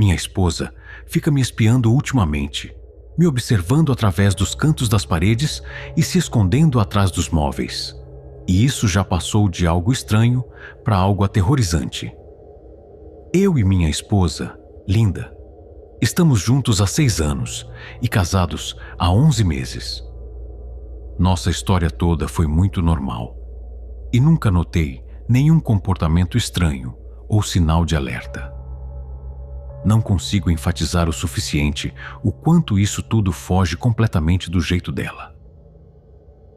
minha esposa, fica me espiando ultimamente, me observando através dos cantos das paredes e se escondendo atrás dos móveis. E isso já passou de algo estranho para algo aterrorizante. Eu e minha esposa, Linda, estamos juntos há 6 anos e casados há 11 meses. Nossa história toda foi muito normal e nunca notei nenhum comportamento estranho ou sinal de alerta. Não consigo enfatizar o suficiente o quanto isso tudo foge completamente do jeito dela.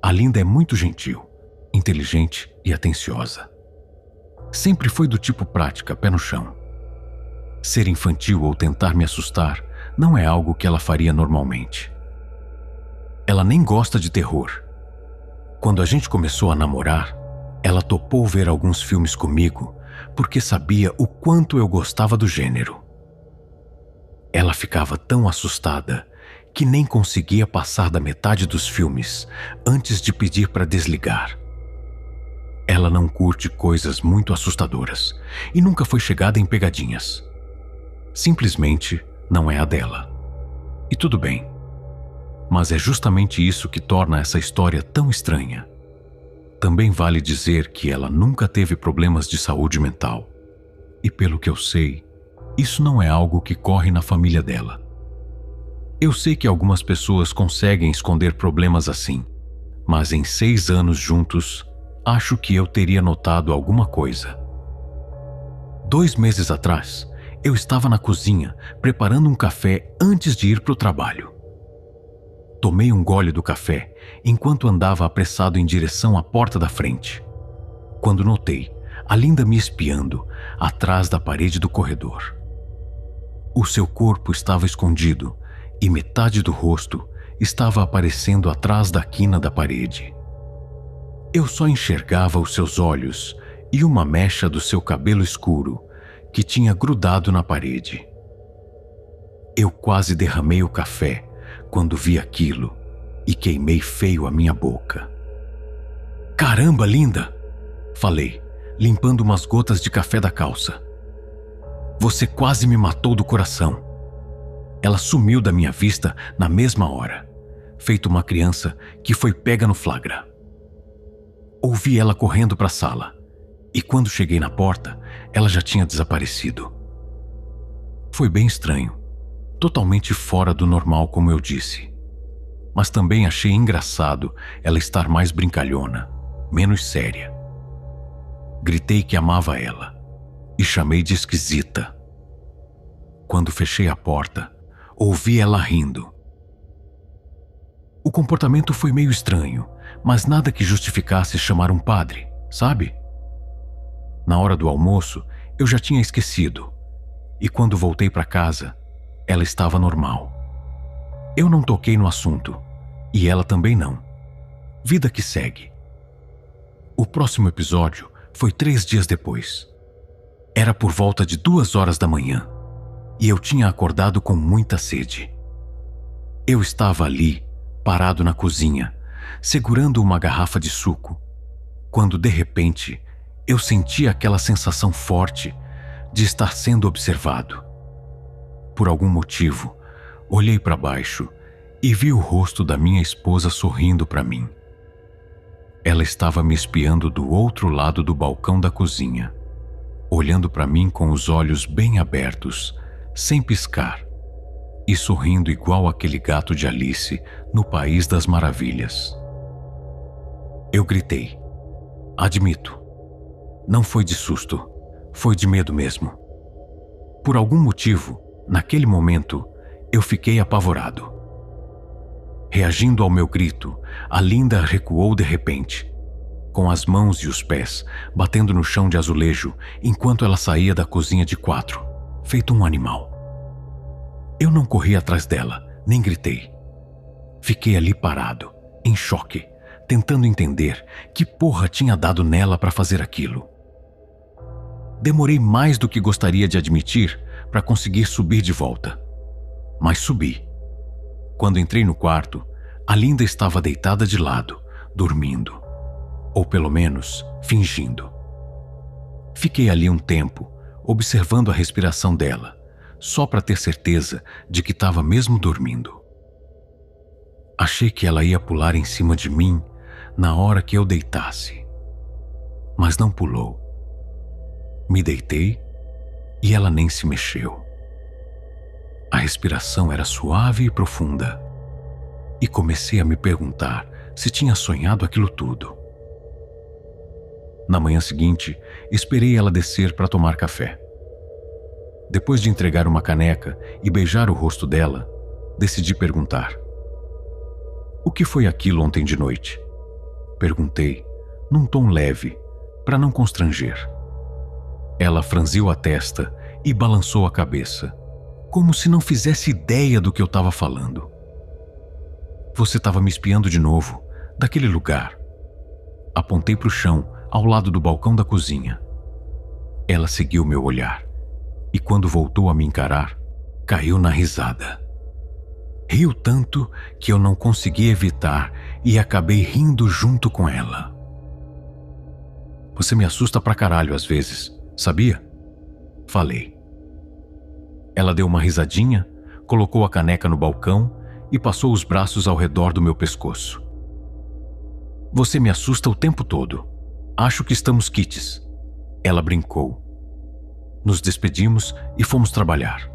A Linda é muito gentil, inteligente e atenciosa. Sempre foi do tipo prática, pé no chão. Ser infantil ou tentar me assustar não é algo que ela faria normalmente. Ela nem gosta de terror. Quando a gente começou a namorar, ela topou ver alguns filmes comigo porque sabia o quanto eu gostava do gênero. Ela ficava tão assustada que nem conseguia passar da metade dos filmes antes de pedir para desligar. Ela não curte coisas muito assustadoras e nunca foi chegada em pegadinhas. Simplesmente não é a dela. E tudo bem. Mas é justamente isso que torna essa história tão estranha. Também vale dizer que ela nunca teve problemas de saúde mental. E pelo que eu sei, isso não é algo que corre na família dela. Eu sei que algumas pessoas conseguem esconder problemas assim, mas em 6 anos juntos, acho que eu teria notado alguma coisa. 2 meses atrás, eu estava na cozinha preparando um café antes de ir para o trabalho. Tomei um gole do café enquanto andava apressado em direção à porta da frente, quando notei a Linda me espiando atrás da parede do corredor. O seu corpo estava escondido e metade do rosto estava aparecendo atrás da quina da parede. Eu só enxergava os seus olhos e uma mecha do seu cabelo escuro que tinha grudado na parede. Eu quase derramei o café quando vi aquilo e queimei feio a minha boca. "Caramba, Linda!" falei, limpando umas gotas de café da calça. "Você quase me matou do coração." Ela sumiu da minha vista na mesma hora, feito uma criança que foi pega no flagra. Ouvi ela correndo para a sala, e quando cheguei na porta, ela já tinha desaparecido. Foi bem estranho, totalmente fora do normal, como eu disse. Mas também achei engraçado ela estar mais brincalhona, menos séria. Gritei que amava ela e chamei de esquisita. Quando fechei a porta, ouvi ela rindo. O comportamento foi meio estranho, mas nada que justificasse chamar um padre, sabe? Na hora do almoço, eu já tinha esquecido, e quando voltei para casa, ela estava normal. Eu não toquei no assunto, e ela também não. Vida que segue. O próximo episódio foi 3 dias depois. Era por volta de 2 horas da manhã, e eu tinha acordado com muita sede. Eu estava ali, parado na cozinha, segurando uma garrafa de suco, quando de repente eu senti aquela sensação forte de estar sendo observado. Por algum motivo, olhei para baixo e vi o rosto da minha esposa sorrindo para mim. Ela estava me espiando do outro lado do balcão da cozinha, olhando para mim com os olhos bem abertos, sem piscar, e sorrindo igual aquele gato de Alice no País das Maravilhas. Eu gritei. Admito. Não foi de susto, foi de medo mesmo. Por algum motivo, naquele momento, eu fiquei apavorado. Reagindo ao meu grito, a Linda recuou de repente, com as mãos e os pés batendo no chão de azulejo enquanto ela saía da cozinha de 4, feito um animal. Eu não corri atrás dela, nem gritei. Fiquei ali parado, em choque, tentando entender que porra tinha dado nela para fazer aquilo. Demorei mais do que gostaria de admitir para conseguir subir de volta. Mas subi. Quando entrei no quarto, a Linda estava deitada de lado, dormindo. Ou pelo menos, fingindo. Fiquei ali um tempo, observando a respiração dela, só para ter certeza de que estava mesmo dormindo. Achei que ela ia pular em cima de mim na hora que eu deitasse, mas não pulou. Me deitei e ela nem se mexeu. A respiração era suave e profunda, e comecei a me perguntar se tinha sonhado aquilo tudo. Na manhã seguinte, esperei ela descer para tomar café. Depois de entregar uma caneca e beijar o rosto dela, decidi perguntar: "O que foi aquilo ontem de noite?" Perguntei, num tom leve, para não constranger. Ela franziu a testa e balançou a cabeça, como se não fizesse ideia do que eu estava falando. "Você estava me espiando de novo, daquele lugar." Apontei para o chão, ao lado do balcão da cozinha. Ela seguiu meu olhar, e quando voltou a me encarar, caiu na risada. Riu tanto que eu não consegui evitar e acabei rindo junto com ela. "Você me assusta pra caralho às vezes, sabia?" Falei. Ela deu uma risadinha, colocou a caneca no balcão e passou os braços ao redor do meu pescoço. "Você me assusta o tempo todo. Acho que estamos quites." Ela brincou. Nos despedimos e fomos trabalhar.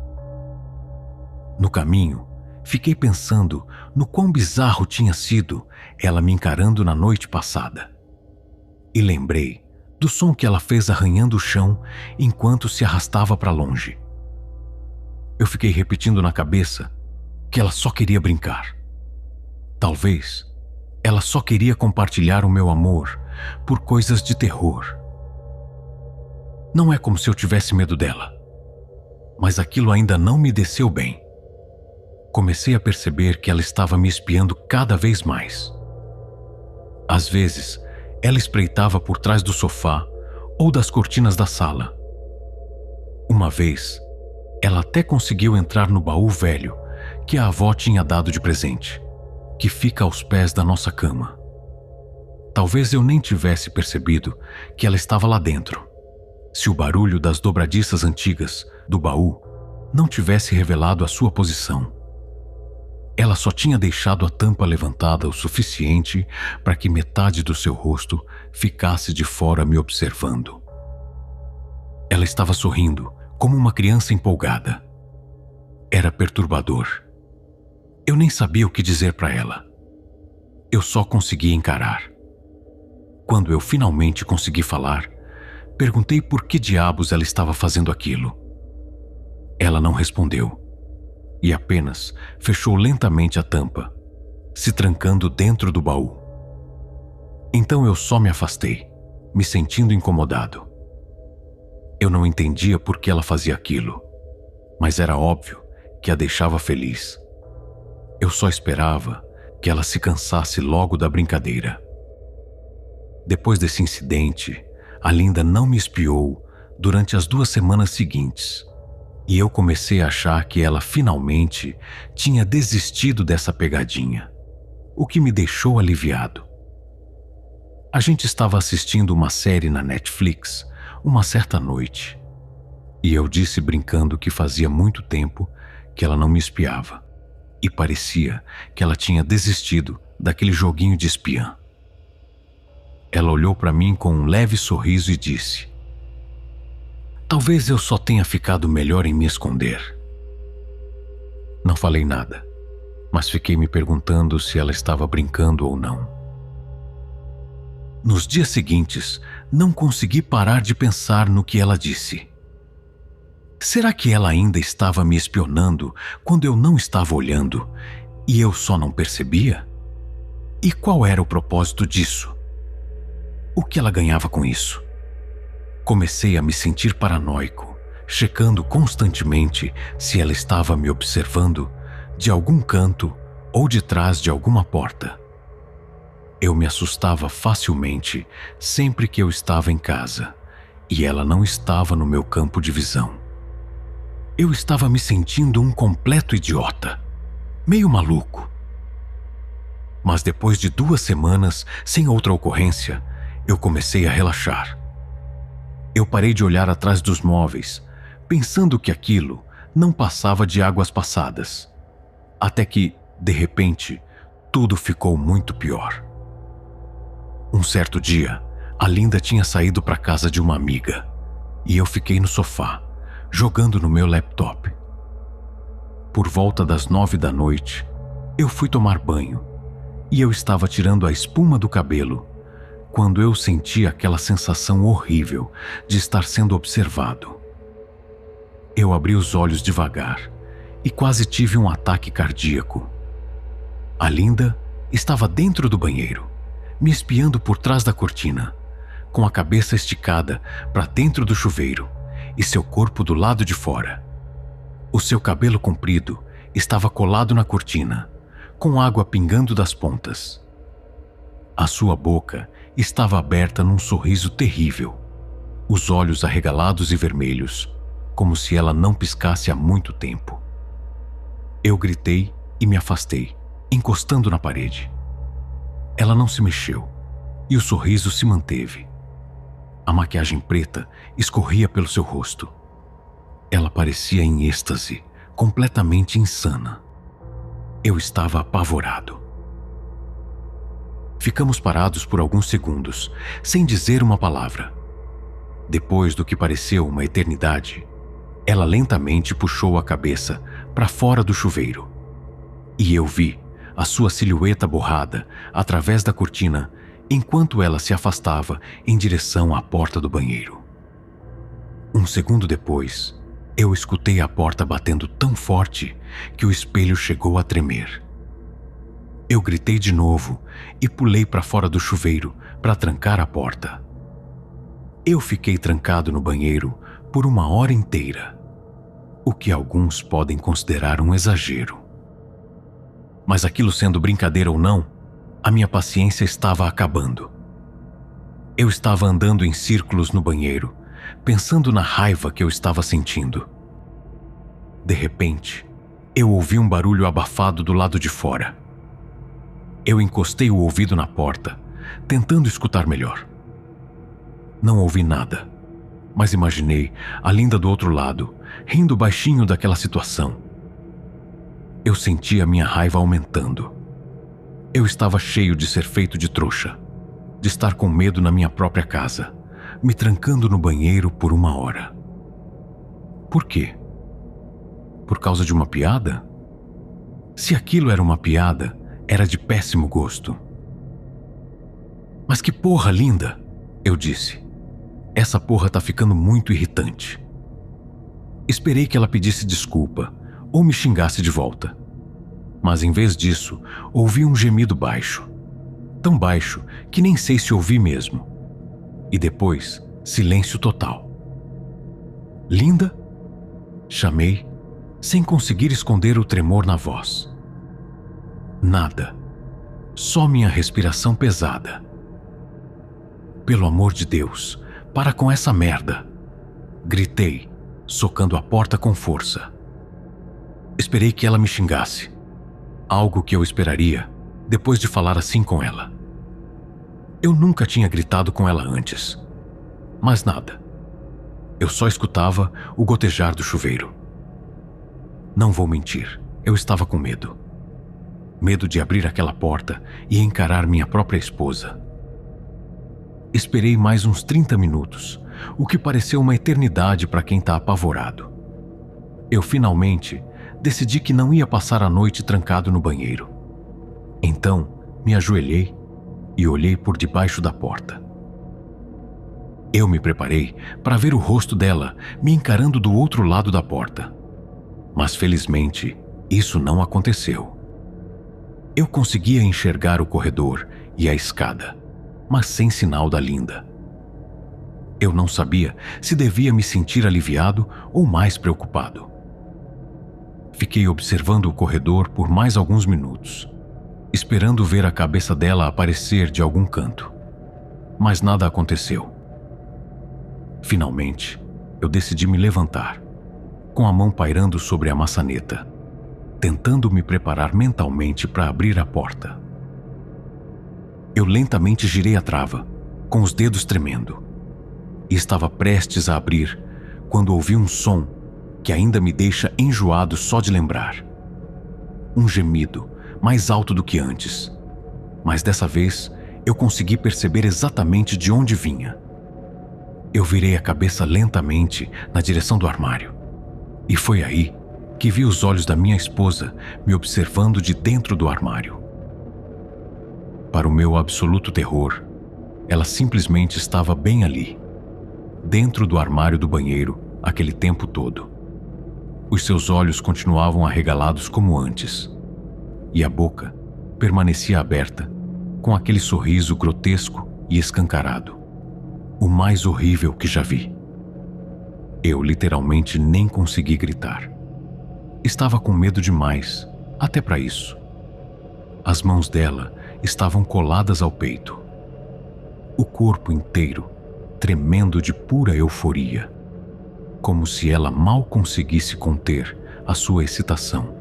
No caminho, fiquei pensando no quão bizarro tinha sido ela me encarando na noite passada. E lembrei do som que ela fez arranhando o chão enquanto se arrastava para longe. Eu fiquei repetindo na cabeça que ela só queria brincar. Talvez ela só queria compartilhar o meu amor por coisas de terror. Não é como se eu tivesse medo dela, mas aquilo ainda não me desceu bem. Comecei a perceber que ela estava me espiando cada vez mais. Às vezes, ela espreitava por trás do sofá ou das cortinas da sala. Uma vez, ela até conseguiu entrar no baú velho que a avó tinha dado de presente, que fica aos pés da nossa cama. Talvez eu nem tivesse percebido que ela estava lá dentro, se o barulho das dobradiças antigas do baú não tivesse revelado a sua posição. Ela só tinha deixado a tampa levantada o suficiente para que metade do seu rosto ficasse de fora me observando. Ela estava sorrindo, como uma criança empolgada. Era perturbador. Eu nem sabia o que dizer para ela. Eu só conseguia encarar. Quando eu finalmente consegui falar, perguntei por que diabos ela estava fazendo aquilo. Ela não respondeu e apenas fechou lentamente a tampa, se trancando dentro do baú. Então eu só me afastei, me sentindo incomodado. Eu não entendia por que ela fazia aquilo, mas era óbvio que a deixava feliz. Eu só esperava que ela se cansasse logo da brincadeira. Depois desse incidente, a Linda não me espiou durante as 2 semanas seguintes, e eu comecei a achar que ela finalmente tinha desistido dessa pegadinha, o que me deixou aliviado. A gente estava assistindo uma série na Netflix uma certa noite, e eu disse brincando que fazia muito tempo que ela não me espiava, e parecia que ela tinha desistido daquele joguinho de espiã. Ela olhou para mim com um leve sorriso e disse: "Talvez eu só tenha ficado melhor em me esconder." Não falei nada, mas fiquei me perguntando se ela estava brincando ou não. Nos dias seguintes, não consegui parar de pensar no que ela disse. Será que ela ainda estava me espionando quando eu não estava olhando e eu só não percebia? E qual era o propósito disso? O que ela ganhava com isso? Comecei a me sentir paranoico, checando constantemente se ela estava me observando de algum canto ou de trás de alguma porta. Eu me assustava facilmente sempre que eu estava em casa e ela não estava no meu campo de visão. Eu estava me sentindo um completo idiota, meio maluco. Mas depois de 2 semanas sem outra ocorrência, eu comecei a relaxar. Eu parei de olhar atrás dos móveis, pensando que aquilo não passava de águas passadas. Até que, de repente, tudo ficou muito pior. Um certo dia, a Linda tinha saído para a casa de uma amiga e eu fiquei no sofá, jogando no meu laptop. Por volta das 9 da noite, eu fui tomar banho e eu estava tirando a espuma do cabelo quando eu senti aquela sensação horrível de estar sendo observado. Eu abri os olhos devagar e quase tive um ataque cardíaco. A Linda estava dentro do banheiro, me espiando por trás da cortina, com a cabeça esticada para dentro do chuveiro e seu corpo do lado de fora. O seu cabelo comprido estava colado na cortina, com água pingando das pontas. A sua boca estava aberta num sorriso terrível, os olhos arregalados e vermelhos, como se ela não piscasse há muito tempo. Eu gritei e me afastei, encostando na parede. Ela não se mexeu e o sorriso se manteve. A maquiagem preta escorria pelo seu rosto. Ela parecia em êxtase, completamente insana. Eu estava apavorado. Ficamos parados por alguns segundos, sem dizer uma palavra. Depois do que pareceu uma eternidade, ela lentamente puxou a cabeça para fora do chuveiro. E eu vi a sua silhueta borrada através da cortina enquanto ela se afastava em direção à porta do banheiro. Um segundo depois, eu escutei a porta batendo tão forte que o espelho chegou a tremer. Eu gritei de novo e pulei para fora do chuveiro para trancar a porta. Eu fiquei trancado no banheiro por 1 hora inteira, o que alguns podem considerar um exagero. Mas aquilo sendo brincadeira ou não, a minha paciência estava acabando. Eu estava andando em círculos no banheiro, pensando na raiva que eu estava sentindo. De repente, eu ouvi um barulho abafado do lado de fora. Eu encostei o ouvido na porta, tentando escutar melhor. Não ouvi nada, mas imaginei a Linda do outro lado, rindo baixinho daquela situação. Eu senti a minha raiva aumentando. Eu estava cheio de ser feito de trouxa, de estar com medo na minha própria casa, me trancando no banheiro por 1 hora. Por quê? Por causa de uma piada? Se aquilo era uma piada, era de péssimo gosto. Mas que porra, Linda, eu disse. Essa porra tá ficando muito irritante. Esperei que ela pedisse desculpa ou me xingasse de volta. Mas em vez disso, ouvi um gemido baixo. Tão baixo que nem sei se ouvi mesmo. E depois, silêncio total. Linda? Chamei, sem conseguir esconder o tremor na voz. Nada. Só minha respiração pesada. Pelo amor de Deus, para com essa merda! Gritei, socando a porta com força. Esperei que ela me xingasse. Algo que eu esperaria depois de falar assim com ela. Eu nunca tinha gritado com ela antes. Mas nada. Eu só escutava o gotejar do chuveiro. Não vou mentir, eu estava com medo. Medo de abrir aquela porta e encarar minha própria esposa. Esperei mais uns 30 minutos, o que pareceu uma eternidade para quem está apavorado. Eu finalmente decidi que não ia passar a noite trancado no banheiro. Então, me ajoelhei e olhei por debaixo da porta. Eu me preparei para ver o rosto dela me encarando do outro lado da porta. Mas felizmente, isso não aconteceu. Eu conseguia enxergar o corredor e a escada, mas sem sinal da Linda. Eu não sabia se devia me sentir aliviado ou mais preocupado. Fiquei observando o corredor por mais alguns minutos, esperando ver a cabeça dela aparecer de algum canto. Mas nada aconteceu. Finalmente, eu decidi me levantar, com a mão pairando sobre a maçaneta, tentando me preparar mentalmente para abrir a porta. Eu lentamente girei a trava, com os dedos tremendo, e estava prestes a abrir quando ouvi um som que ainda me deixa enjoado só de lembrar. Um gemido, mais alto do que antes. Mas dessa vez, eu consegui perceber exatamente de onde vinha. Eu virei a cabeça lentamente na direção do armário. E foi aí que vi os olhos da minha esposa me observando de dentro do armário. Para o meu absoluto terror, ela simplesmente estava bem ali, dentro do armário do banheiro, aquele tempo todo. Os seus olhos continuavam arregalados como antes, e a boca permanecia aberta, com aquele sorriso grotesco e escancarado, o mais horrível que já vi. Eu literalmente nem consegui gritar. Estava com medo demais, até para isso. As mãos dela estavam coladas ao peito. O corpo inteiro tremendo de pura euforia, como se ela mal conseguisse conter a sua excitação.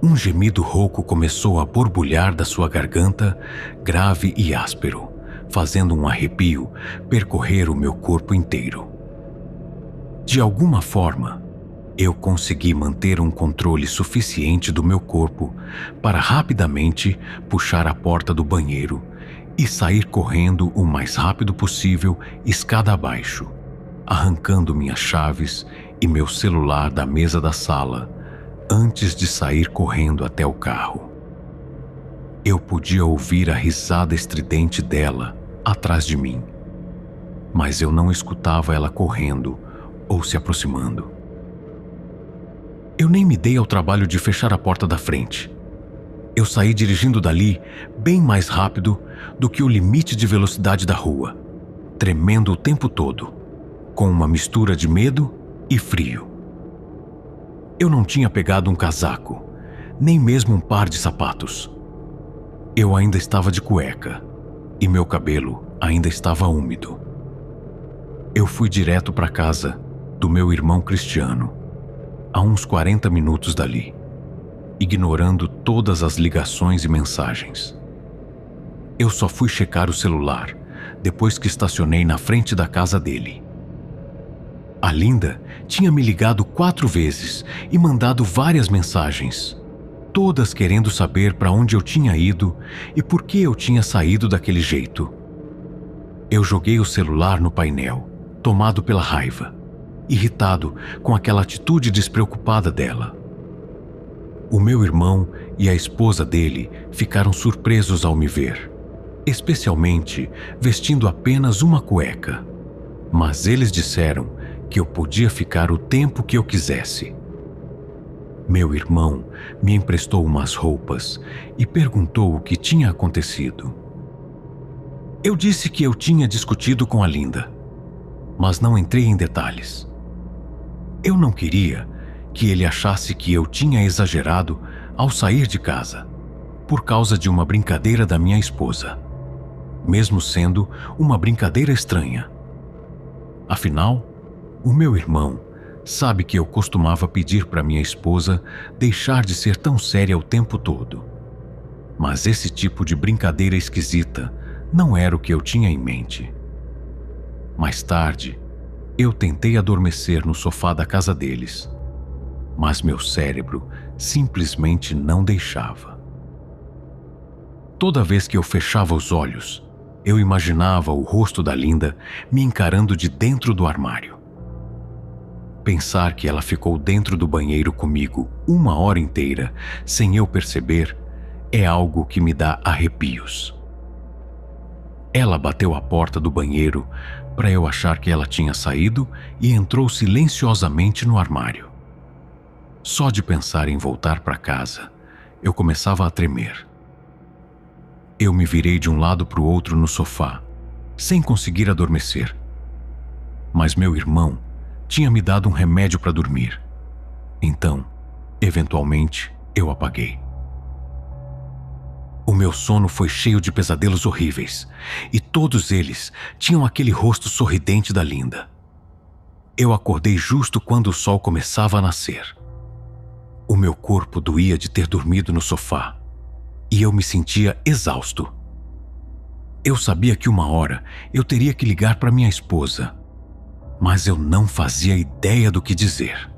Um gemido rouco começou a borbulhar da sua garganta, grave e áspero, fazendo um arrepio percorrer o meu corpo inteiro. De alguma forma, eu consegui manter um controle suficiente do meu corpo para rapidamente puxar a porta do banheiro e sair correndo o mais rápido possível escada abaixo, arrancando minhas chaves e meu celular da mesa da sala antes de sair correndo até o carro. Eu podia ouvir a risada estridente dela atrás de mim, mas eu não escutava ela correndo ou se aproximando. Eu nem me dei ao trabalho de fechar a porta da frente. Eu saí dirigindo dali bem mais rápido do que o limite de velocidade da rua, tremendo o tempo todo, com uma mistura de medo e frio. Eu não tinha pegado um casaco, nem mesmo um par de sapatos. Eu ainda estava de cueca e meu cabelo ainda estava úmido. Eu fui direto para casa do meu irmão Cristiano, a uns 40 minutos dali, ignorando todas as ligações e mensagens. Eu só fui checar o celular depois que estacionei na frente da casa dele. A Linda tinha me ligado 4 vezes e mandado várias mensagens, todas querendo saber para onde eu tinha ido e por que eu tinha saído daquele jeito. Eu joguei o celular no painel, tomado pela raiva, irritado com aquela atitude despreocupada dela. O meu irmão e a esposa dele ficaram surpresos ao me ver, especialmente vestindo apenas uma cueca, mas eles disseram que eu podia ficar o tempo que eu quisesse. Meu irmão me emprestou umas roupas e perguntou o que tinha acontecido. Eu disse que eu tinha discutido com a Linda, mas não entrei em detalhes. Eu não queria que ele achasse que eu tinha exagerado ao sair de casa, por causa de uma brincadeira da minha esposa, mesmo sendo uma brincadeira estranha. Afinal, o meu irmão sabe que eu costumava pedir para minha esposa deixar de ser tão séria o tempo todo. Mas esse tipo de brincadeira esquisita não era o que eu tinha em mente. Mais tarde, eu tentei adormecer no sofá da casa deles, mas meu cérebro simplesmente não deixava. Toda vez que eu fechava os olhos, eu imaginava o rosto da Linda me encarando de dentro do armário. Pensar que ela ficou dentro do banheiro comigo 1 hora inteira sem eu perceber é algo que me dá arrepios. Ela bateu a porta do banheiro para eu achar que ela tinha saído e entrou silenciosamente no armário. Só de pensar em voltar para casa, eu começava a tremer. Eu me virei de um lado para o outro no sofá, sem conseguir adormecer. Mas meu irmão tinha me dado um remédio para dormir. Então, eventualmente, eu apaguei. O meu sono foi cheio de pesadelos horríveis, e todos eles tinham aquele rosto sorridente da Linda. Eu acordei justo quando o sol começava a nascer. O meu corpo doía de ter dormido no sofá, e eu me sentia exausto. Eu sabia que 1 hora eu teria que ligar para minha esposa. mas eu não fazia ideia do que dizer.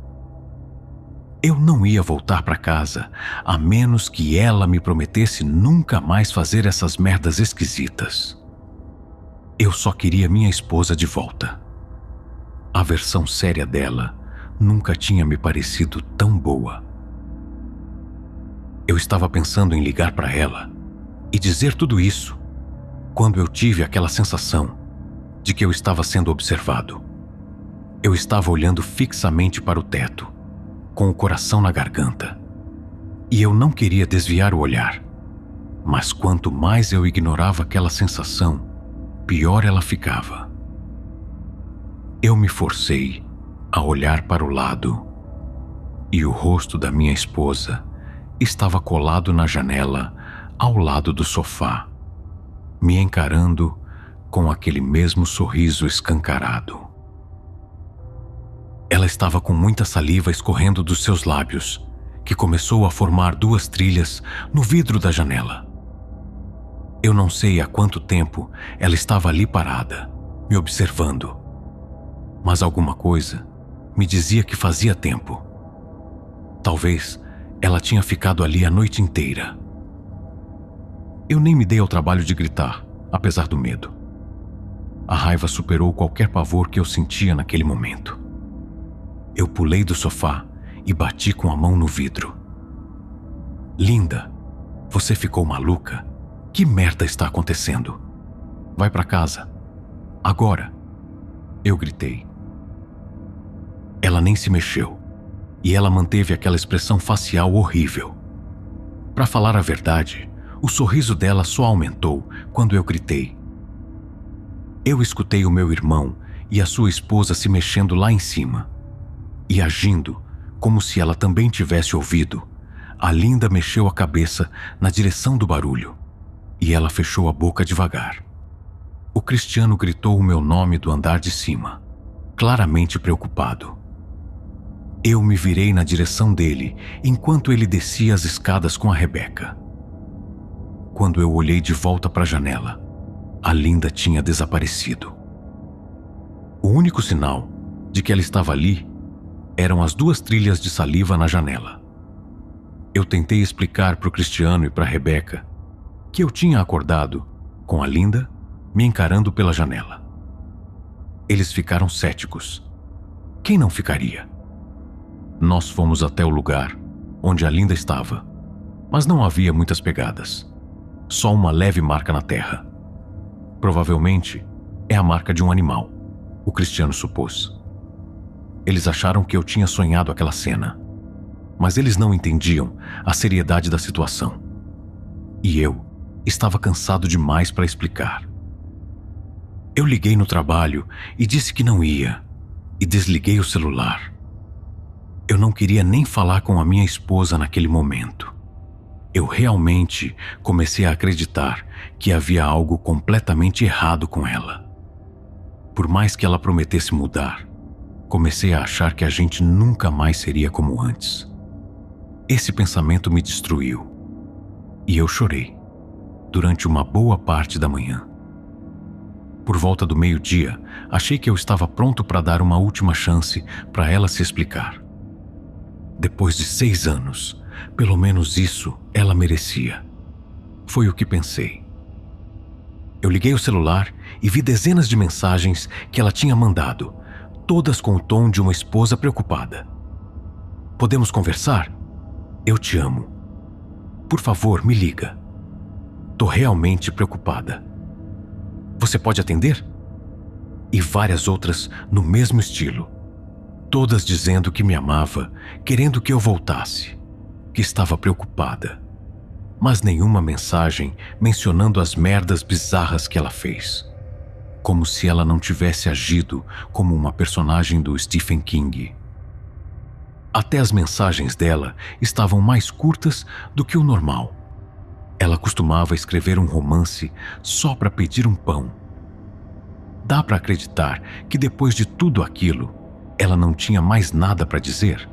Eu não ia voltar para casa a menos que ela me prometesse nunca mais fazer essas merdas esquisitas. Eu só queria minha esposa de volta. A versão séria dela nunca tinha me parecido tão boa. Eu estava pensando em ligar para ela e dizer tudo isso quando eu tive aquela sensação de que eu estava sendo observado. Eu estava olhando fixamente para o teto, com o coração na garganta, e eu não queria desviar o olhar. Mas quanto mais eu ignorava aquela sensação, pior ela ficava. Eu me forcei a olhar para o lado, e o rosto da minha esposa estava colado na janela ao lado do sofá, me encarando com aquele mesmo sorriso escancarado. Ela estava com muita saliva escorrendo dos seus lábios, que começou a formar 2 trilhas no vidro da janela. Eu não sei há quanto tempo ela estava ali parada, me observando, mas alguma coisa me dizia que fazia tempo. Talvez ela tinha ficado ali a noite inteira. Eu nem me dei ao trabalho de gritar, apesar do medo. A raiva superou qualquer pavor que eu sentia naquele momento. Eu pulei do sofá e bati com a mão no vidro. Linda, você ficou maluca? Que merda está acontecendo? Vai para casa. Agora. Eu gritei. Ela nem se mexeu, e ela manteve aquela expressão facial horrível. Para falar a verdade, o sorriso dela só aumentou quando eu gritei. Eu escutei o meu irmão e a sua esposa se mexendo lá em cima. E agindo como se ela também tivesse ouvido, a Linda mexeu a cabeça na direção do barulho, e ela fechou a boca devagar. O Cristiano gritou o meu nome do andar de cima, claramente preocupado. Eu me virei na direção dele enquanto ele descia as escadas com a Rebeca. Quando eu olhei de volta para a janela, a Linda tinha desaparecido. O único sinal de que ela estava ali eram as 2 trilhas de saliva na janela. Eu tentei explicar para o Cristiano e para a Rebeca que eu tinha acordado com a Linda me encarando pela janela. Eles ficaram céticos. Quem não ficaria? Nós fomos até o lugar onde a Linda estava, mas não havia muitas pegadas. Só uma leve marca na terra. Provavelmente é a marca de um animal, o Cristiano supôs. Eles acharam que eu tinha sonhado aquela cena, mas eles não entendiam a seriedade da situação. E eu estava cansado demais para explicar. Eu liguei no trabalho e disse que não ia, e desliguei o celular. Eu não queria nem falar com a minha esposa naquele momento. Eu realmente comecei a acreditar que havia algo completamente errado com ela. Por mais que ela prometesse mudar, comecei a achar que a gente nunca mais seria como antes. Esse pensamento me destruiu, e eu chorei durante uma boa parte da manhã. Por volta do meio-dia, achei que eu estava pronto para dar uma última chance para ela se explicar. Depois de 6 anos, pelo menos isso ela merecia. Foi o que pensei. Eu liguei o celular e vi dezenas de mensagens que ela tinha mandado, todas com o tom de uma esposa preocupada. Podemos conversar? Eu te amo. Por favor, me liga. Tô realmente preocupada. Você pode atender? E várias outras no mesmo estilo. Todas dizendo que me amava, querendo que eu voltasse, que estava preocupada. Mas nenhuma mensagem mencionando as merdas bizarras que ela fez. Como se ela não tivesse agido como uma personagem do Stephen King. Até as mensagens dela estavam mais curtas do que o normal. Ela costumava escrever um romance só para pedir um pão. Dá para acreditar que depois de tudo aquilo, ela não tinha mais nada para dizer?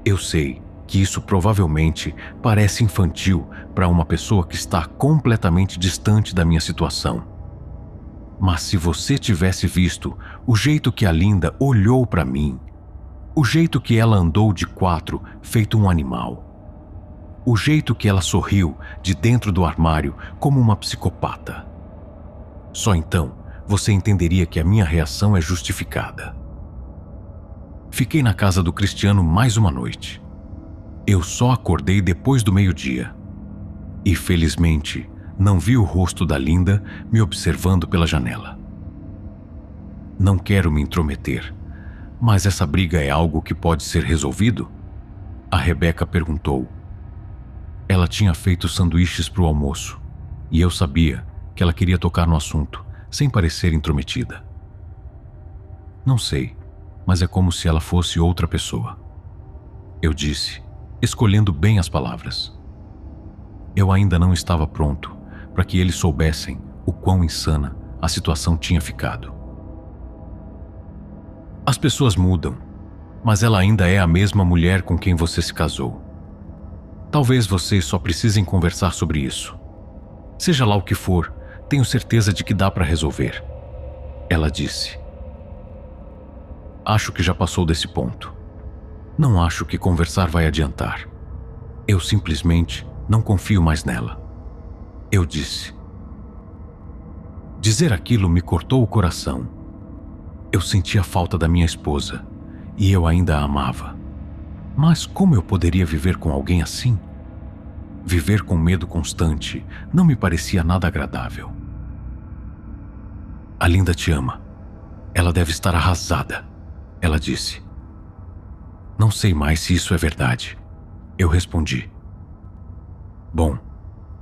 Eu sei que isso provavelmente parece infantil para uma pessoa que está completamente distante da minha situação. Mas se você tivesse visto o jeito que a Linda olhou para mim, o jeito que ela andou de quatro, feito um animal, o jeito que ela sorriu de dentro do armário como uma psicopata, só então você entenderia que a minha reação é justificada. Fiquei na casa do Cristiano mais uma noite. Eu só acordei depois do meio-dia. E, felizmente, não vi o rosto da Linda me observando pela janela. Não quero me intrometer, mas essa briga é algo que pode ser resolvido? A Rebeca perguntou. Ela tinha feito sanduíches para o almoço, e eu sabia que ela queria tocar no assunto, sem parecer intrometida. Não sei, mas é como se ela fosse outra pessoa. Eu disse, escolhendo bem as palavras. Eu ainda não estava pronto para que eles soubessem o quão insana a situação tinha ficado. As pessoas mudam, mas ela ainda é a mesma mulher com quem você se casou. Talvez vocês só precisem conversar sobre isso. Seja lá o que for, tenho certeza de que dá para resolver. Ela disse. Acho que já passou desse ponto. Não acho que conversar vai adiantar. Eu simplesmente não confio mais nela. Eu disse. Dizer aquilo me cortou o coração. Eu sentia falta da minha esposa e eu ainda a amava. Mas como eu poderia viver com alguém assim? Viver com medo constante não me parecia nada agradável. A Linda te ama. Ela deve estar arrasada, ela disse. Não sei mais se isso é verdade. Eu respondi. Bom,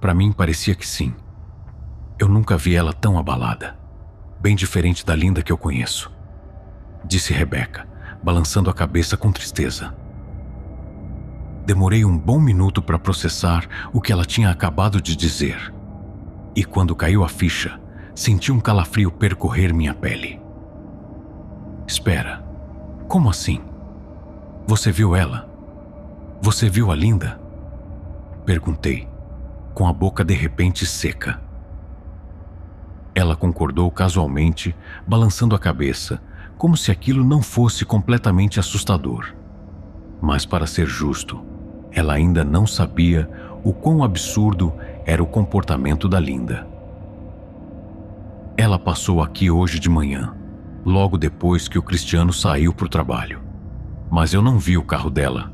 para mim parecia que sim. Eu nunca vi ela tão abalada. Bem diferente da Linda que eu conheço, disse Rebeca, balançando a cabeça com tristeza. Demorei um bom minuto para processar o que ela tinha acabado de dizer. E quando caiu a ficha, senti um calafrio percorrer minha pele. Espera, como assim? Você viu ela? Você viu a Linda? Perguntei, com a boca de repente seca. Ela concordou casualmente, balançando a cabeça, como se aquilo não fosse completamente assustador. Mas, para ser justo, ela ainda não sabia o quão absurdo era o comportamento da Linda. Ela passou aqui hoje de manhã, logo depois que o Cristiano saiu para o trabalho. Mas eu não vi o carro dela.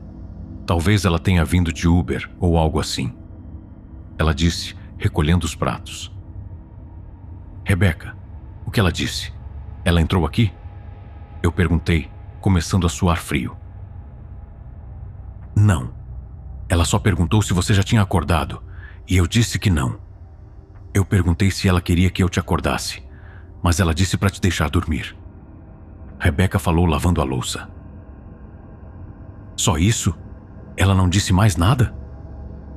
Talvez ela tenha vindo de Uber ou algo assim. Ela disse, recolhendo os pratos. Rebeca, o que ela disse? Ela entrou aqui? Eu perguntei, começando a suar frio. Não. Ela só perguntou se você já tinha acordado, e eu disse que não. Eu perguntei se ela queria que eu te acordasse, mas ela disse para te deixar dormir. Rebeca falou lavando a louça. Só isso? Ela não disse mais nada?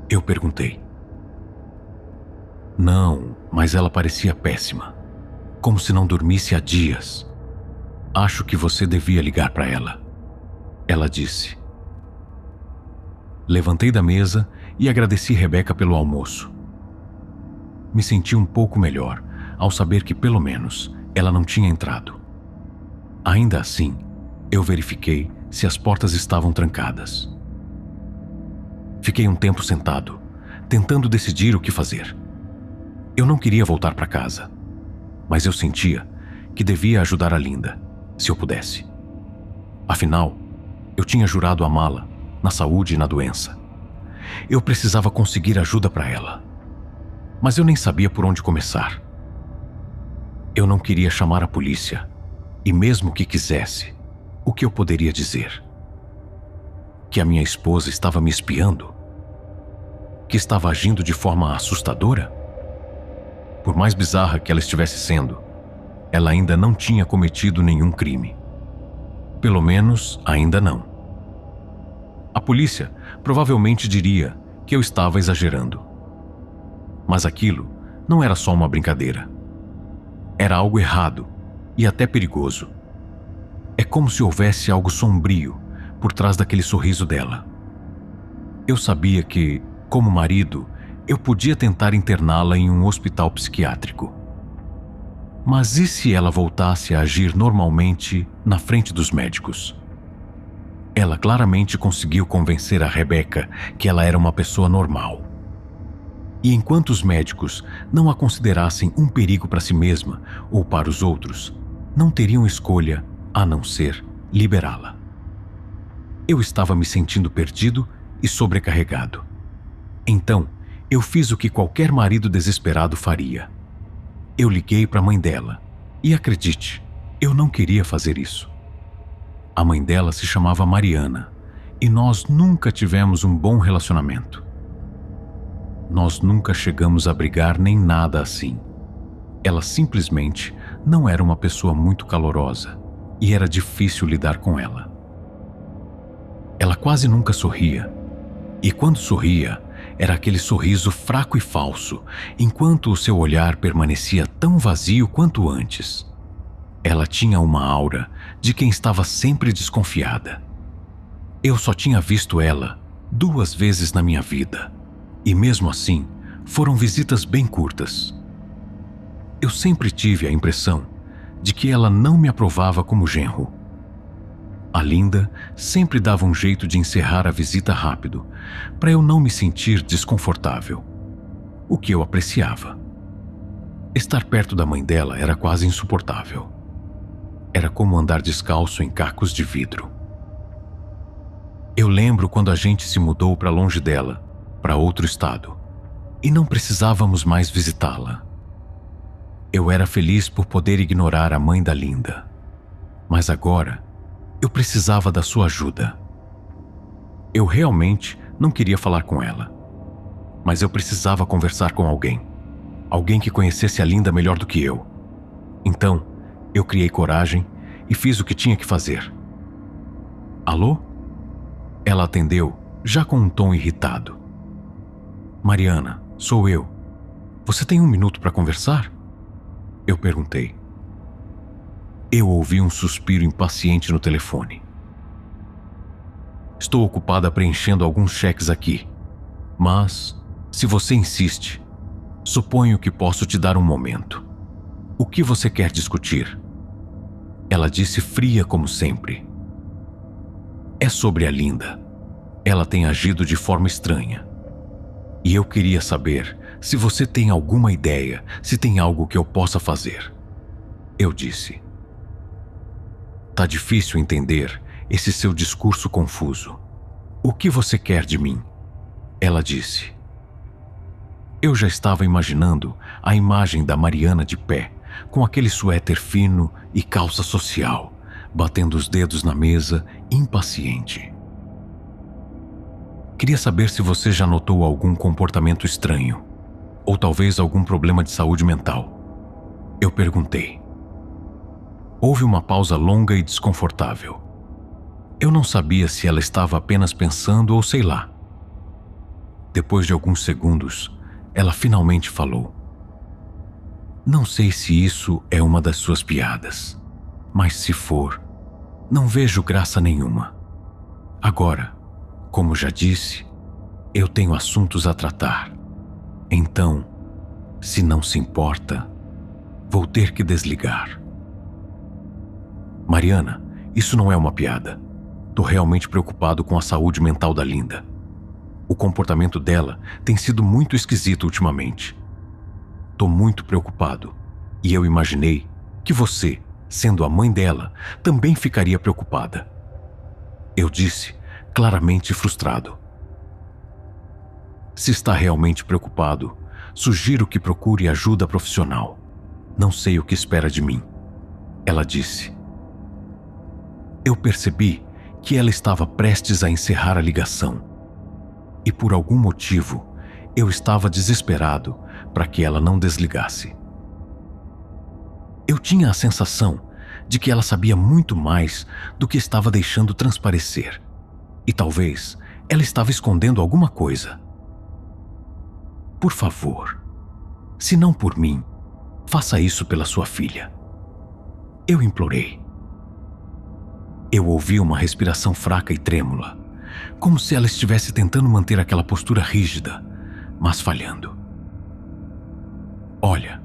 Eu perguntei. Não, mas ela parecia péssima, como se não dormisse há dias. Acho que você devia ligar para ela, ela disse. Levantei da mesa e agradeci Rebeca pelo almoço. Me senti um pouco melhor ao saber que, pelo menos, ela não tinha entrado. Ainda assim, eu verifiquei se as portas estavam trancadas. Fiquei um tempo sentado, tentando decidir o que fazer. Eu não queria voltar para casa, mas eu sentia que devia ajudar a Linda, se eu pudesse. Afinal, eu tinha jurado amá-la, na saúde e na doença. Eu precisava conseguir ajuda para ela, mas eu nem sabia por onde começar. Eu não queria chamar a polícia, e mesmo que quisesse, o que eu poderia dizer? Que a minha esposa estava me espiando? Que estava agindo de forma assustadora? Por mais bizarra que ela estivesse sendo, ela ainda não tinha cometido nenhum crime. Pelo menos, ainda não. A polícia provavelmente diria que eu estava exagerando. Mas aquilo não era só uma brincadeira. Era algo errado e até perigoso. É como se houvesse algo sombrio por trás daquele sorriso dela. Eu sabia que, como marido, eu podia tentar interná-la em um hospital psiquiátrico. Mas e se ela voltasse a agir normalmente na frente dos médicos? Ela claramente conseguiu convencer a Rebecca que ela era uma pessoa normal. E enquanto os médicos não a considerassem um perigo para si mesma ou para os outros, não teriam escolha a não ser liberá-la. Eu estava me sentindo perdido e sobrecarregado. Então, eu fiz o que qualquer marido desesperado faria. Eu liguei para a mãe dela, e acredite, eu não queria fazer isso. A mãe dela se chamava Mariana, e nós nunca tivemos um bom relacionamento. Nós nunca chegamos a brigar nem nada assim. Ela simplesmente não era uma pessoa muito calorosa, e era difícil lidar com ela. Ela quase nunca sorria, e quando sorria, era aquele sorriso fraco e falso, enquanto o seu olhar permanecia tão vazio quanto antes. Ela tinha uma aura de quem estava sempre desconfiada. Eu só tinha visto ela 2 vezes na minha vida, e mesmo assim, foram visitas bem curtas. Eu sempre tive a impressão de que ela não me aprovava como genro. A Linda sempre dava um jeito de encerrar a visita rápido, para eu não me sentir desconfortável, o que eu apreciava. Estar perto da mãe dela era quase insuportável. Era como andar descalço em cacos de vidro. Eu lembro quando a gente se mudou para longe dela, para outro estado, e não precisávamos mais visitá-la. Eu era feliz por poder ignorar a mãe da Linda, mas agora eu precisava da sua ajuda. Eu realmente não queria falar com ela, mas eu precisava conversar com alguém que conhecesse a Linda melhor do que eu. Então, eu criei coragem e fiz o que tinha que fazer. Alô? Ela atendeu, já com um tom irritado. Mariana, sou eu. Você tem 1 minuto para conversar? Eu perguntei. Eu ouvi um suspiro impaciente no telefone. Estou ocupada preenchendo alguns cheques aqui, mas, se você insiste, suponho que posso te dar um momento. O que você quer discutir? Ela disse fria como sempre. É sobre a Linda. Ela tem agido de forma estranha. E eu queria saber se você tem alguma ideia, se tem algo que eu possa fazer. Eu disse. Tá difícil entender esse seu discurso confuso. O que você quer de mim? Ela disse. Eu já estava imaginando a imagem da Mariana de pé, com aquele suéter fino e calça social, batendo os dedos na mesa, impaciente. Queria saber se você já notou algum comportamento estranho, ou talvez algum problema de saúde mental. Eu perguntei. Houve uma pausa longa e desconfortável. Eu não sabia se ela estava apenas pensando ou sei lá. Depois de alguns segundos, ela finalmente falou. Não sei se isso é uma das suas piadas, mas se for, não vejo graça nenhuma. Agora, como já disse, eu tenho assuntos a tratar. Então, se não se importa, vou ter que desligar. Mariana, isso não é uma piada. Tô realmente preocupado com a saúde mental da Linda. O comportamento dela tem sido muito esquisito ultimamente. Tô muito preocupado e eu imaginei que você, sendo a mãe dela, também ficaria preocupada. Eu disse, claramente frustrado. Se está realmente preocupado, sugiro que procure ajuda profissional. Não sei o que espera de mim. Ela disse. Eu percebi que ela estava prestes a encerrar a ligação. E por algum motivo, eu estava desesperado para que ela não desligasse. Eu tinha a sensação de que ela sabia muito mais do que estava deixando transparecer. E talvez ela estava escondendo alguma coisa. Por favor, se não por mim, faça isso pela sua filha. Eu implorei. Eu ouvi uma respiração fraca e trêmula, como se ela estivesse tentando manter aquela postura rígida, mas falhando. Olha,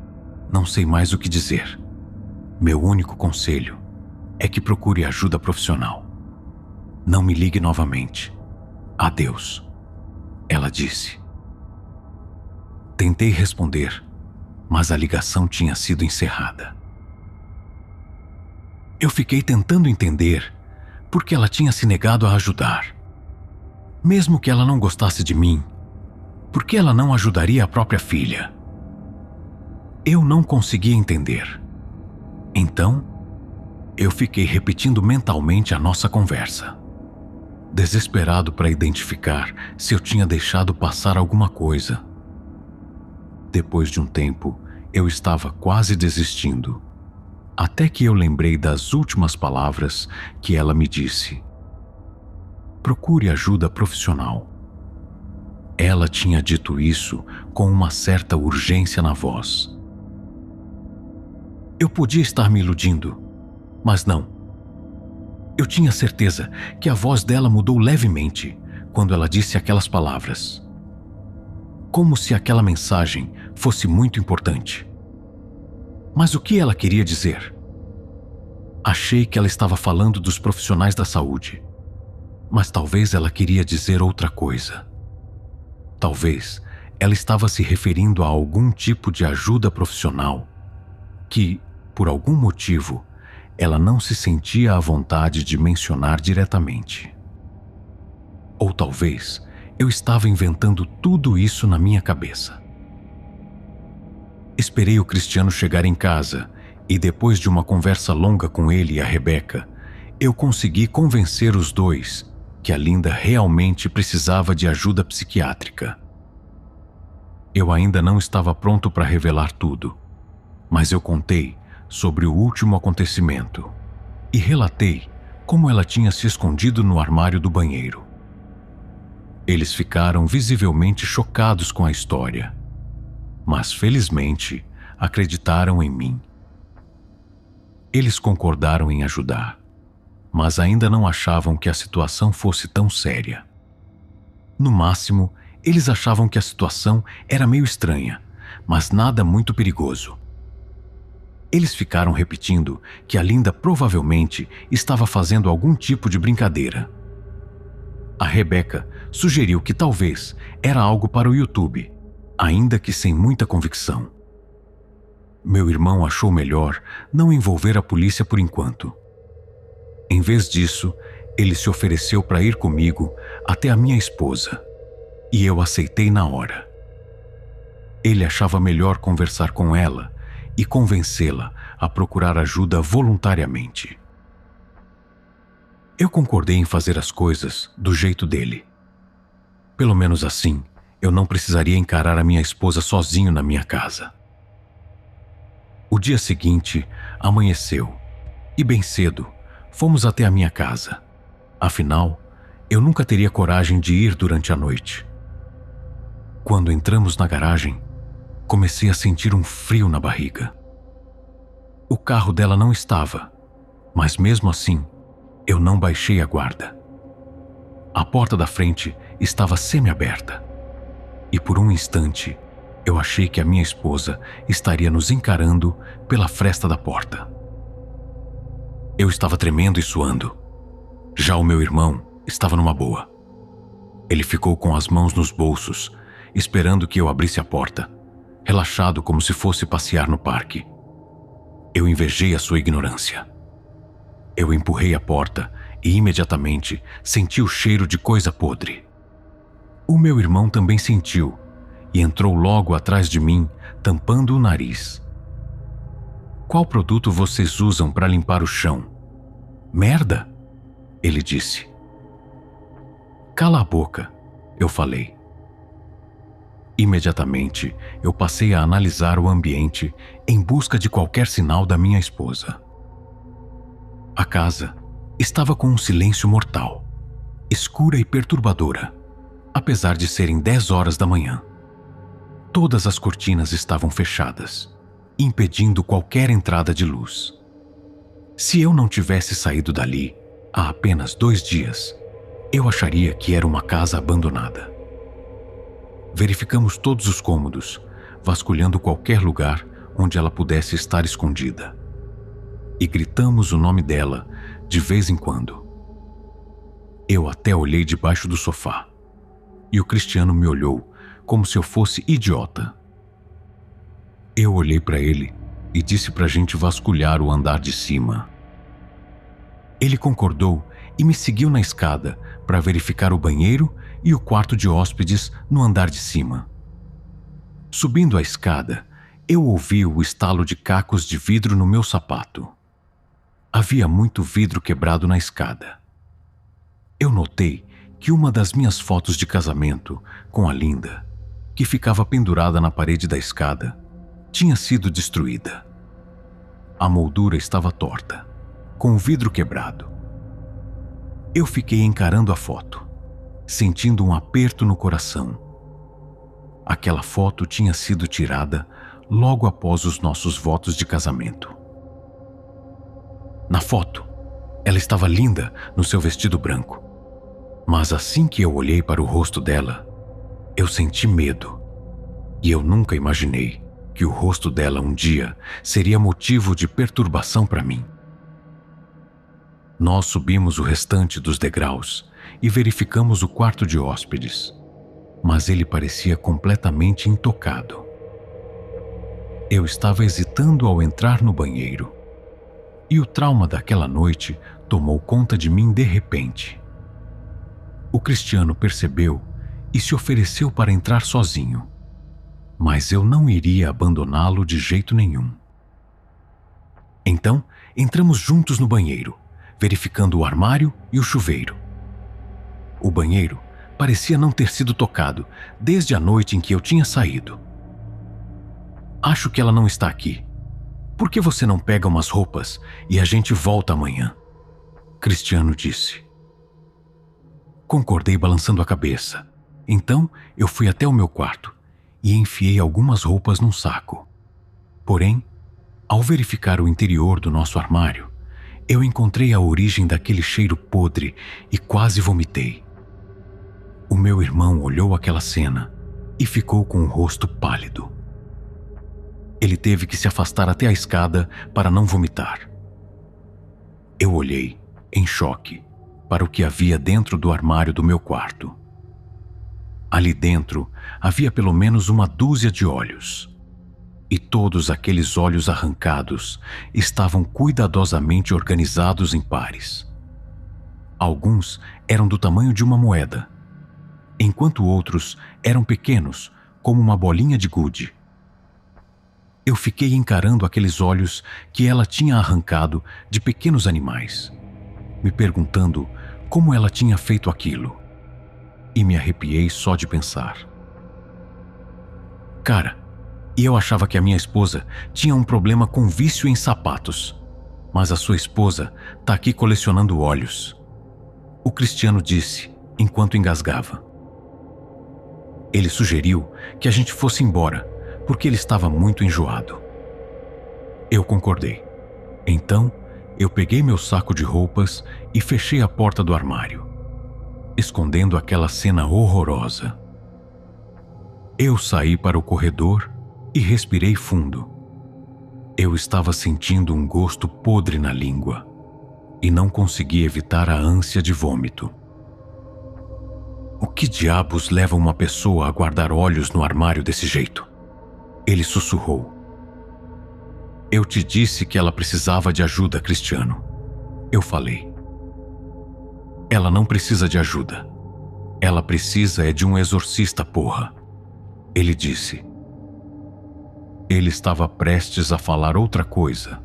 não sei mais o que dizer. Meu único conselho é que procure ajuda profissional. Não me ligue novamente. Adeus, ela disse. Tentei responder, mas a ligação tinha sido encerrada. Eu fiquei tentando entender por que ela tinha se negado a ajudar. Mesmo que ela não gostasse de mim, por que ela não ajudaria a própria filha? Eu não conseguia entender. Então, eu fiquei repetindo mentalmente a nossa conversa, desesperado para identificar se eu tinha deixado passar alguma coisa. Depois de um tempo, eu estava quase desistindo, até que eu lembrei das últimas palavras que ela me disse. Procure ajuda profissional. Ela tinha dito isso com uma certa urgência na voz. Eu podia estar me iludindo, mas não. Eu tinha certeza que a voz dela mudou levemente quando ela disse aquelas palavras. Como se aquela mensagem fosse muito importante. Mas o que ela queria dizer? Achei que ela estava falando dos profissionais da saúde, mas talvez ela queria dizer outra coisa. Talvez ela estava se referindo a algum tipo de ajuda profissional que, por algum motivo, ela não se sentia à vontade de mencionar diretamente. Ou talvez eu estava inventando tudo isso na minha cabeça. Esperei o Cristiano chegar em casa e, depois de uma conversa longa com ele e a Rebeca, eu consegui convencer os dois que a Linda realmente precisava de ajuda psiquiátrica. Eu ainda não estava pronto para revelar tudo, mas eu contei sobre o último acontecimento e relatei como ela tinha se escondido no armário do banheiro. Eles ficaram visivelmente chocados com a história, mas felizmente acreditaram em mim. Eles concordaram em ajudar, mas ainda não achavam que a situação fosse tão séria. No máximo, eles achavam que a situação era meio estranha, mas nada muito perigoso. Eles ficaram repetindo que a Linda provavelmente estava fazendo algum tipo de brincadeira. A Rebeca sugeriu que talvez era algo para o YouTube, ainda que sem muita convicção. Meu irmão achou melhor não envolver a polícia por enquanto. Em vez disso, ele se ofereceu para ir comigo até a minha esposa, e eu aceitei na hora. Ele achava melhor conversar com ela e convencê-la a procurar ajuda voluntariamente. Eu concordei em fazer as coisas do jeito dele. Pelo menos assim, eu não precisaria encarar a minha esposa sozinho na minha casa. O dia seguinte amanheceu e bem cedo fomos até a minha casa. Afinal, eu nunca teria coragem de ir durante a noite. Quando entramos na garagem, comecei a sentir um frio na barriga. O carro dela não estava, mas mesmo assim, eu não baixei a guarda. A porta da frente estava semi-aberta, e por um instante, eu achei que a minha esposa estaria nos encarando pela fresta da porta. Eu estava tremendo e suando. Já o meu irmão estava numa boa. Ele ficou com as mãos nos bolsos, esperando que eu abrisse a porta, relaxado como se fosse passear no parque. Eu invejei a sua ignorância. Eu empurrei a porta e imediatamente senti o cheiro de coisa podre. O meu irmão também sentiu e entrou logo atrás de mim, tampando o nariz. "Qual produto vocês usam para limpar o chão?" "Merda!" ele disse. "Cala a boca", eu falei. Imediatamente, eu passei a analisar o ambiente em busca de qualquer sinal da minha esposa. A casa estava com um silêncio mortal, escura e perturbadora, apesar de serem 10 horas da manhã. Todas as cortinas estavam fechadas, impedindo qualquer entrada de luz. Se eu não tivesse saído dali há apenas 2 dias, eu acharia que era uma casa abandonada. Verificamos todos os cômodos, vasculhando qualquer lugar onde ela pudesse estar escondida. e gritamos o nome dela de vez em quando. Eu até olhei debaixo do sofá e o Cristiano me olhou como se eu fosse idiota. Eu olhei para ele e disse para a gente vasculhar o andar de cima. Ele concordou e me seguiu na escada para verificar o banheiro e o quarto de hóspedes no andar de cima. Subindo a escada, eu ouvi o estalo de cacos de vidro no meu sapato. Havia muito vidro quebrado na escada. Eu notei que uma das minhas fotos de casamento com a Linda, que ficava pendurada na parede da escada, tinha sido destruída. A moldura estava torta, com o vidro quebrado. Eu fiquei encarando a foto, sentindo um aperto no coração. Aquela foto tinha sido tirada logo após os nossos votos de casamento. Na foto, ela estava linda no seu vestido branco. Mas assim que eu olhei para o rosto dela, eu senti medo. E eu nunca imaginei que o rosto dela um dia seria motivo de perturbação para mim. Nós subimos o restante dos degraus e verificamos o quarto de hóspedes, mas ele parecia completamente intocado. Eu estava hesitando ao entrar no banheiro, e o trauma daquela noite tomou conta de mim de repente. O Cristiano percebeu e se ofereceu para entrar sozinho, mas eu não iria abandoná-lo de jeito nenhum. Então, entramos juntos no banheiro, verificando o armário e o chuveiro. O banheiro parecia não ter sido tocado desde a noite em que eu tinha saído. Acho que ela não está aqui. Por que você não pega umas roupas e a gente volta amanhã? Cristiano disse. Concordei balançando a cabeça. Então eu fui até o meu quarto e enfiei algumas roupas num saco. Porém, ao verificar o interior do nosso armário, eu encontrei a origem daquele cheiro podre e quase vomitei. O meu irmão olhou aquela cena e ficou com o rosto pálido. Ele teve que se afastar até a escada para não vomitar. Eu olhei, em choque, para o que havia dentro do armário do meu quarto. Ali dentro havia pelo menos uma dúzia de olhos. E todos aqueles olhos arrancados estavam cuidadosamente organizados em pares. Alguns eram do tamanho de uma moeda, enquanto outros eram pequenos, como uma bolinha de gude. Eu fiquei encarando aqueles olhos que ela tinha arrancado de pequenos animais, me perguntando como ela tinha feito aquilo, e me arrepiei só de pensar. Cara, e eu achava que a minha esposa tinha um problema com vício em sapatos, mas a sua esposa tá aqui colecionando olhos. O Cristiano disse, enquanto engasgava. Ele sugeriu que a gente fosse embora, porque ele estava muito enjoado. Eu concordei. Então, eu peguei meu saco de roupas e fechei a porta do armário, escondendo aquela cena horrorosa. Eu saí para o corredor e respirei fundo. Eu estava sentindo um gosto podre na língua e não consegui evitar a ânsia de vômito. O que diabos leva uma pessoa a guardar olhos no armário desse jeito? Ele sussurrou. Eu te disse que ela precisava de ajuda, Cristiano. Eu falei. Ela não precisa de ajuda. Ela precisa é de um exorcista, porra. Ele disse. Ele estava prestes a falar outra coisa,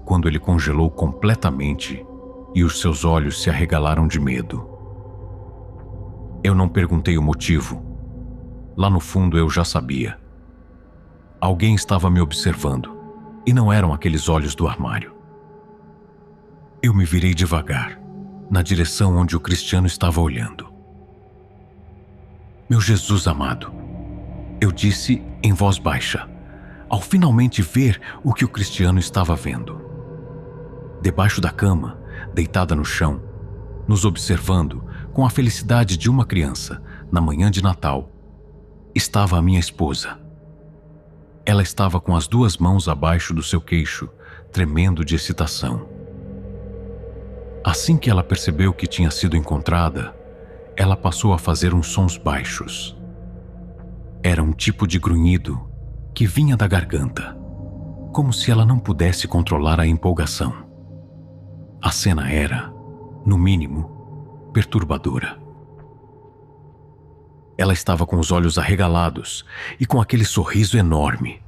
quando ele congelou completamente e os seus olhos se arregalaram de medo. Eu não perguntei o motivo. Lá no fundo eu já sabia. Alguém estava me observando, e não eram aqueles olhos do armário. Eu me virei devagar, na direção onde o Cristiano estava olhando. Meu Jesus amado, eu disse em voz baixa, ao finalmente ver o que o Cristiano estava vendo. Debaixo da cama, deitada no chão, nos observando com a felicidade de uma criança na manhã de Natal, estava a minha esposa. Ela estava com as 2 mãos abaixo do seu queixo, tremendo de excitação. Assim que ela percebeu que tinha sido encontrada, ela passou a fazer uns sons baixos. Era um tipo de grunhido que vinha da garganta, como se ela não pudesse controlar a empolgação. A cena era, no mínimo, perturbadora. Ela estava com os olhos arregalados e com aquele sorriso enorme.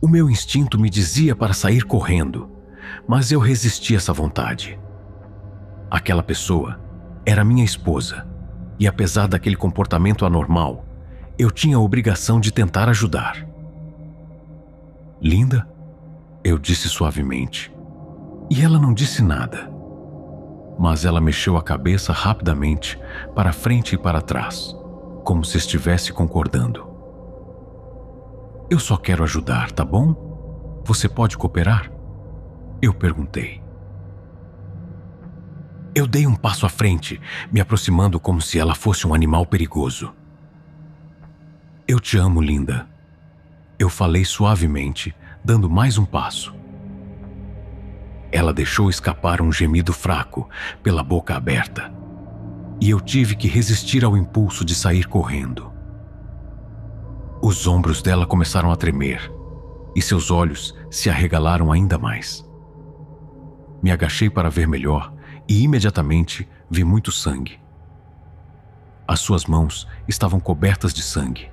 O meu instinto me dizia para sair correndo, mas eu resisti a essa vontade. Aquela pessoa era minha esposa, e apesar daquele comportamento anormal, eu tinha a obrigação de tentar ajudar. Linda, eu disse suavemente, e ela não disse nada. Mas ela mexeu a cabeça rapidamente para frente e para trás, como se estivesse concordando. Eu só quero ajudar, tá bom? Você pode cooperar? Eu perguntei. Eu dei um passo à frente, me aproximando como se ela fosse um animal perigoso. Eu te amo, linda. Eu falei suavemente, dando mais um passo. Ela deixou escapar um gemido fraco pela boca aberta, e eu tive que resistir ao impulso de sair correndo. Os ombros dela começaram a tremer, e seus olhos se arregalaram ainda mais. Me agachei para ver melhor e imediatamente vi muito sangue. As suas mãos estavam cobertas de sangue,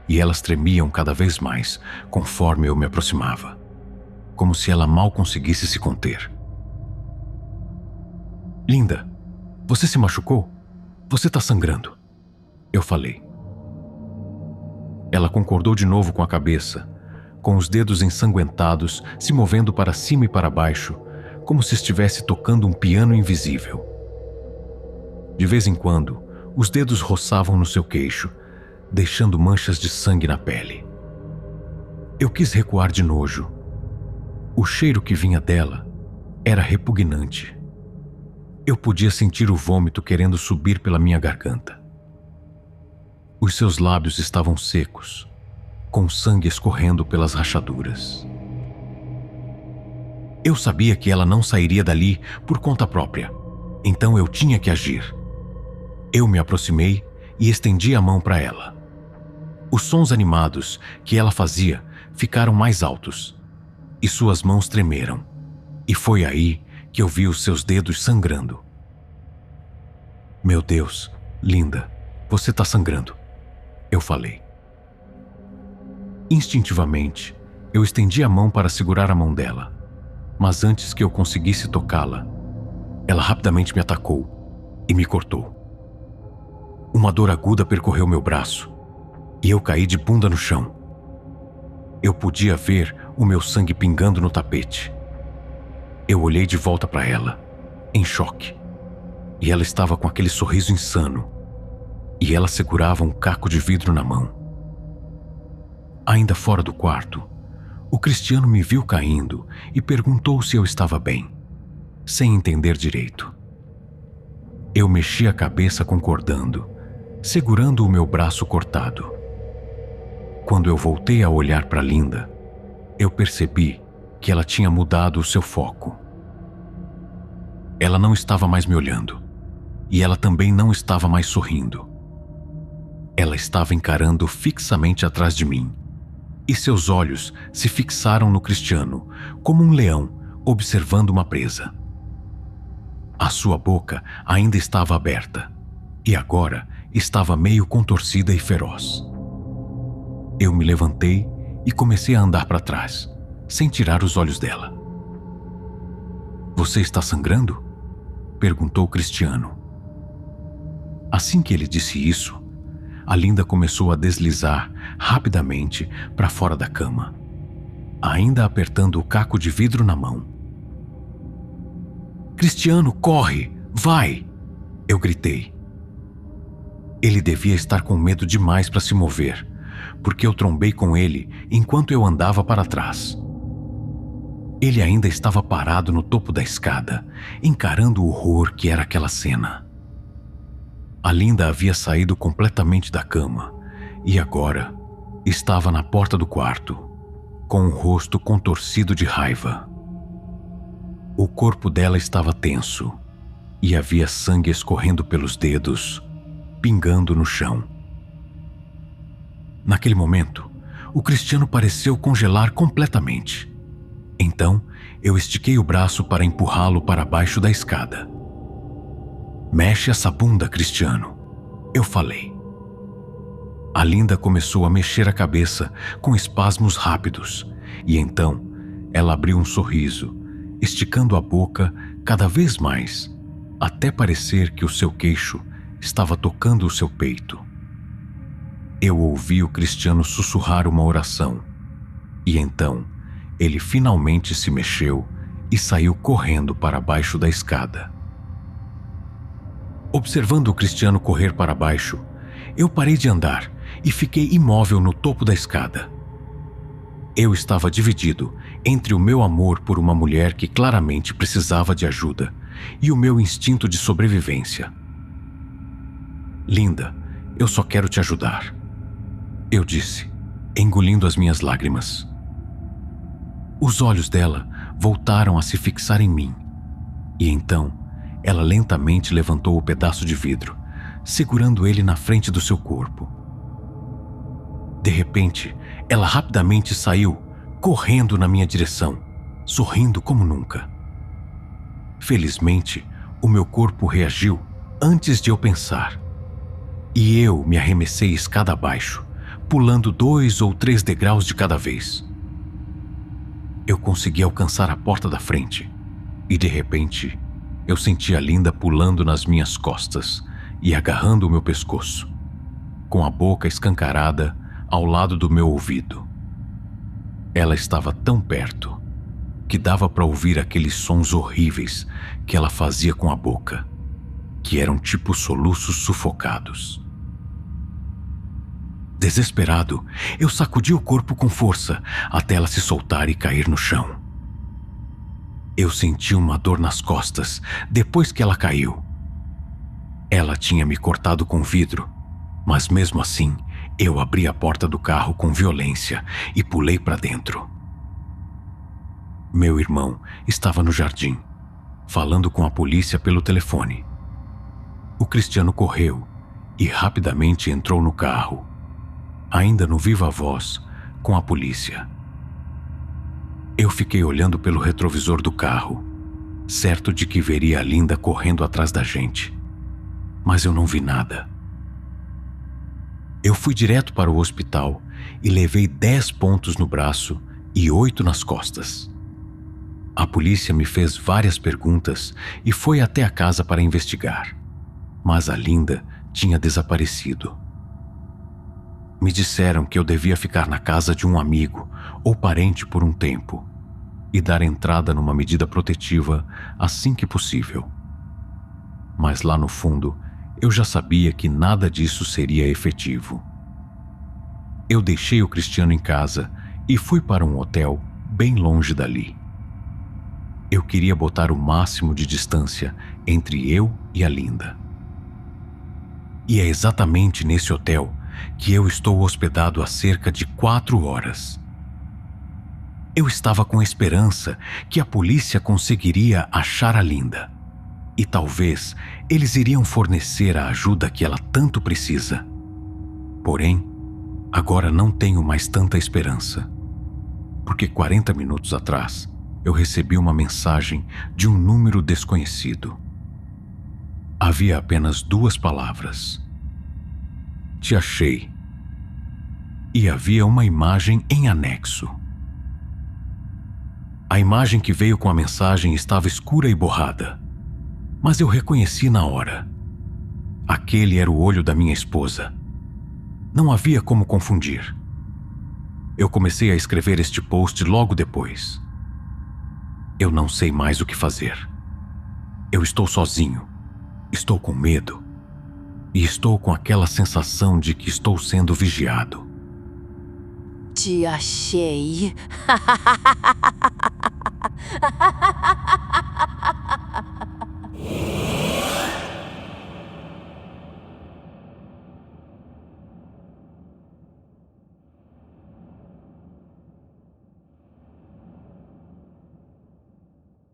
e elas tremiam cada vez mais conforme eu me aproximava, como se ela mal conseguisse se conter. Linda, você se machucou? Você está sangrando, eu falei. Ela concordou de novo com a cabeça, com os dedos ensanguentados se movendo para cima e para baixo, como se estivesse tocando um piano invisível. De vez em quando, os dedos roçavam no seu queixo, deixando manchas de sangue na pele. Eu quis recuar de nojo. O cheiro que vinha dela era repugnante. Eu podia sentir o vômito querendo subir pela minha garganta. Os seus lábios estavam secos, com sangue escorrendo pelas rachaduras. Eu sabia que ela não sairia dali por conta própria, então eu tinha que agir. Eu me aproximei e estendi a mão para ela. Os sons animados que ela fazia ficaram mais altos, e suas mãos tremeram, e foi aí que eu vi os seus dedos sangrando. Meu Deus, linda, você está sangrando, eu falei. Instintivamente, eu estendi a mão para segurar a mão dela, mas antes que eu conseguisse tocá-la, ela rapidamente me atacou e me cortou. Uma dor aguda percorreu meu braço e eu caí de bunda no chão. Eu podia ver o meu sangue pingando no tapete. Eu olhei de volta para ela, em choque, e ela estava com aquele sorriso insano, e ela segurava um caco de vidro na mão. Ainda fora do quarto, o Cristiano me viu caindo e perguntou se eu estava bem, sem entender direito. Eu mexi a cabeça concordando, segurando o meu braço cortado. Quando eu voltei a olhar para Linda, eu percebi que ela tinha mudado o seu foco. Ela não estava mais me olhando, e ela também não estava mais sorrindo. Ela estava encarando fixamente atrás de mim, e seus olhos se fixaram no Cristiano como um leão observando uma presa. A sua boca ainda estava aberta, e agora estava meio contorcida e feroz. Eu me levantei e comecei a andar para trás, sem tirar os olhos dela. Você está sangrando? Perguntou Cristiano. Assim que ele disse isso, a Linda começou a deslizar rapidamente para fora da cama, ainda apertando o caco de vidro na mão. Cristiano, corre! Vai! Eu gritei. Ele devia estar com medo demais para se mover, porque eu trombei com ele enquanto eu andava para trás. Ele ainda estava parado no topo da escada, encarando o horror que era aquela cena. A Linda havia saído completamente da cama, e agora estava na porta do quarto, com o rosto contorcido de raiva. O corpo dela estava tenso e havia sangue escorrendo pelos dedos, pingando no chão. Naquele momento, o Cristiano pareceu congelar completamente. Então, eu estiquei o braço para empurrá-lo para baixo da escada. "Mexe essa bunda, Cristiano", eu falei. A Linda começou a mexer a cabeça com espasmos rápidos, e então ela abriu um sorriso, esticando a boca cada vez mais, até parecer que o seu queixo estava tocando o seu peito. Eu ouvi o Cristiano sussurrar uma oração, e então ele finalmente se mexeu e saiu correndo para baixo da escada. Observando o Cristiano correr para baixo, eu parei de andar e fiquei imóvel no topo da escada. Eu estava dividido entre o meu amor por uma mulher que claramente precisava de ajuda e o meu instinto de sobrevivência. "Linda, eu só quero te ajudar", eu disse, engolindo as minhas lágrimas. Os olhos dela voltaram a se fixar em mim, e então ela lentamente levantou o pedaço de vidro, segurando ele na frente do seu corpo. De repente, ela rapidamente saiu, correndo na minha direção, sorrindo como nunca. Felizmente, o meu corpo reagiu antes de eu pensar, e eu me arremessei escada abaixo, pulando 2 ou 3 degraus de cada vez. Eu consegui alcançar a porta da frente, e de repente, eu senti a Linda pulando nas minhas costas e agarrando o meu pescoço, com a boca escancarada ao lado do meu ouvido. Ela estava tão perto que dava para ouvir aqueles sons horríveis que ela fazia com a boca, que eram tipo soluços sufocados. Desesperado, eu sacudi o corpo com força até ela se soltar e cair no chão. Eu senti uma dor nas costas depois que ela caiu. Ela tinha me cortado com vidro, mas mesmo assim, eu abri a porta do carro com violência e pulei para dentro. Meu irmão estava no jardim, falando com a polícia pelo telefone. O Cristiano correu e rapidamente entrou no carro, ainda no viva voz, com a polícia. Eu fiquei olhando pelo retrovisor do carro, certo de que veria a Linda correndo atrás da gente, mas eu não vi nada. Eu fui direto para o hospital e levei 10 pontos no braço e 8 nas costas. A polícia me fez várias perguntas e foi até a casa para investigar, mas a Linda tinha desaparecido. Me disseram que eu devia ficar na casa de um amigo ou parente por um tempo e dar entrada numa medida protetiva assim que possível. Mas lá no fundo, eu já sabia que nada disso seria efetivo. Eu deixei o Cristiano em casa e fui para um hotel bem longe dali. Eu queria botar o máximo de distância entre eu e a Linda. E é exatamente nesse hotel que eu estou hospedado há cerca de 4 horas. Eu estava com a esperança que a polícia conseguiria achar a Linda. E talvez eles iriam fornecer a ajuda que ela tanto precisa. Porém, agora não tenho mais tanta esperança. Porque 40 minutos atrás, eu recebi uma mensagem de um número desconhecido. Havia apenas 2 palavras. "Te achei." E havia uma imagem em anexo. A imagem que veio com a mensagem estava escura e borrada, mas eu reconheci na hora. Aquele era o olho da minha esposa. Não havia como confundir. Eu comecei a escrever este post logo depois. Eu não sei mais o que fazer. Eu estou sozinho, estou com medo e estou com aquela sensação de que estou sendo vigiado. Te achei.